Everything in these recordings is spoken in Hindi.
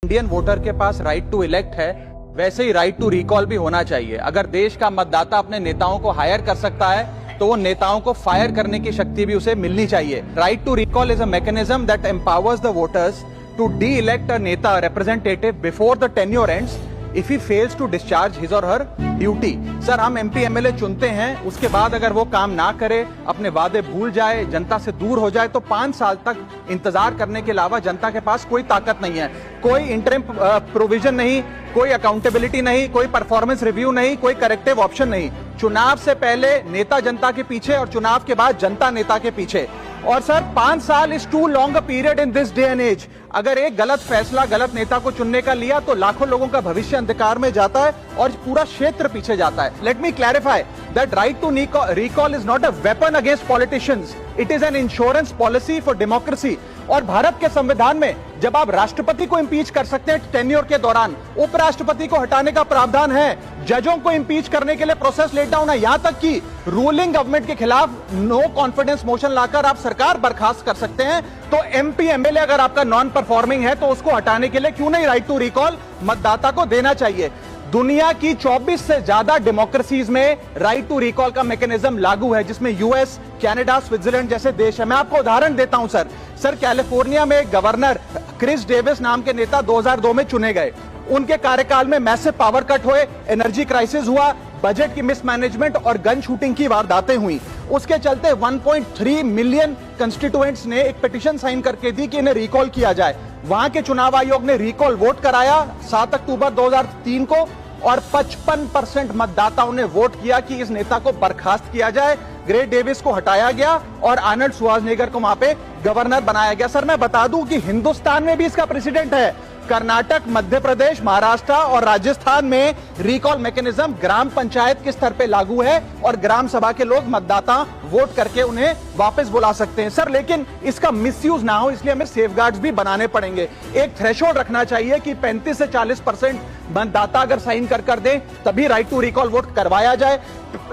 इंडियन वोटर के पास राइट टू इलेक्ट है, वैसे ही राइट टू रिकॉल भी होना चाहिए। अगर देश का मतदाता अपने नेताओं को हायर कर सकता है तो वो नेताओं को फायर करने की शक्ति भी उसे मिलनी चाहिए। Right to recall is a mechanism that empowers the voters to de elect a neta representative before the tenure ends if he fails to discharge his और हर ड्यूटी। सर, हम एमपी एमएलए चुनते हैं, उसके बाद अगर वो काम ना करे, अपने वादे भूल जाए, जनता से दूर हो जाए, तो 5 साल तक इंतजार करने के अलावा जनता के पास कोई ताकत नहीं है। कोई इंटरिम प्रोविजन नहीं, कोई अकाउंटेबिलिटी नहीं, कोई परफॉर्मेंस रिव्यू नहीं, कोई करेक्टिव ऑप्शन नहीं। चुनाव से पहले नेता जनता के पीछे और चुनाव के बाद जनता नेता के पीछे। और सर, 5 साल is too long a period in this day and age. अगर एक गलत फैसला गलत नेता को चुनने का लिया तो लाखों लोगों का भविष्य अंधकार में जाता है और पूरा क्षेत्र पीछे जाता है। Let me clarify that right to recall is not a weapon against politicians, it is an insurance policy for democracy. और भारत के संविधान में जब आप राष्ट्रपति को इम्पीच कर सकते हैं टेन्योर के दौरान, उपराष्ट्रपति को हटाने का प्रावधान है, जजों को इम्पीच करने के लिए प्रोसेस लेट डाउन है, यहां तक कि रूलिंग गवर्नमेंट के खिलाफ नो कॉन्फिडेंस मोशन लाकर आप सरकार बर्खास्त कर सकते हैं। तो एमपी एमएलए अगर आपका नॉन परफॉर्मिंग है तो उसको हटाने के लिए क्यों नहीं राइट टू रिकॉल मतदाता को देना चाहिए। दुनिया की 24 से ज्यादा डेमोक्रेसीज में राइट टू रिकॉल का मैकेनिज्म लागू है, जिसमें यूएस, कनाडा, स्विट्जरलैंड जैसे देश है। मैं आपको उदाहरण देता हूं सर, कैलिफोर्निया में एक गवर्नर क्रिस डेविस नाम के नेता 2002 में चुने गए। उनके कार्यकाल में मैसिव पावर कट हुए, एनर्जी क्राइसिस हुआ, बजट की मिसमैनेजमेंट और गन शूटिंग की वारदातें हुई। उसके चलते 1.3 मिलियन कंस्टिट्यूएंट्स ने एक पिटीशन साइन करके दी कि इन्हें रिकॉल किया जाए। वहां के चुनाव आयोग ने रिकॉल वोट कराया 7 अक्टूबर 2003 को और 55% मतदाताओं ने वोट किया कि इस नेता को बर्खास्त किया जाए। ग्रेट डेविस को हटाया गया और आर्नल्ड श्वार्ज़नेगर को वहां पे गवर्नर बनाया गया। सर, मैं बता दूं कि हिंदुस्तान में भी इसका प्रेसिडेंट है। कर्नाटक, मध्य प्रदेश, महाराष्ट्र और राजस्थान में रिकॉल मैकेनिज्म ग्राम पंचायत के स्तर पे लागू है और ग्राम सभा के लोग मतदाता वोट करके उन्हें वापस बुला सकते हैं। सर, लेकिन इसका मिसयूज ना हो इसलिए हमें सेफगार्ड्स भी बनाने पड़ेंगे। एक थ्रेशोल्ड रखना चाहिए कि 35 से 40% मतदाता अगर साइन कर दे तभी राइट टू रिकॉल वोट करवाया जाए।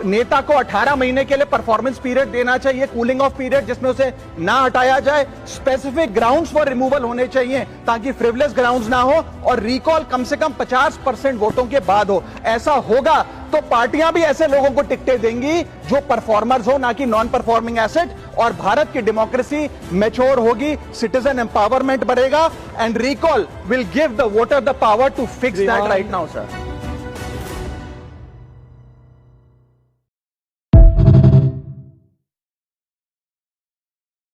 नेता को 18 महीने के लिए परफॉर्मेंस पीरियड देना चाहिए, कूलिंग ऑफ पीरियड, जिसमें उसे ना हटाया जाए। स्पेसिफिक ग्राउंड्स फॉर रिमूवल होने चाहिए ताकि फ्रिवलेस ग्राउंड्स ना हो और रिकॉल कम से कम 50% वोटों के बाद हो। ऐसा होगा तो पार्टियां भी ऐसे लोगों को टिकटें देंगी जो परफॉर्मर्स हो, ना कि नॉन परफॉर्मिंग एसेट, और भारत की डेमोक्रेसी मैच्योर होगी, सिटीजन एम्पावरमेंट बढ़ेगा and recall will give the voter the power to fix that right now sir.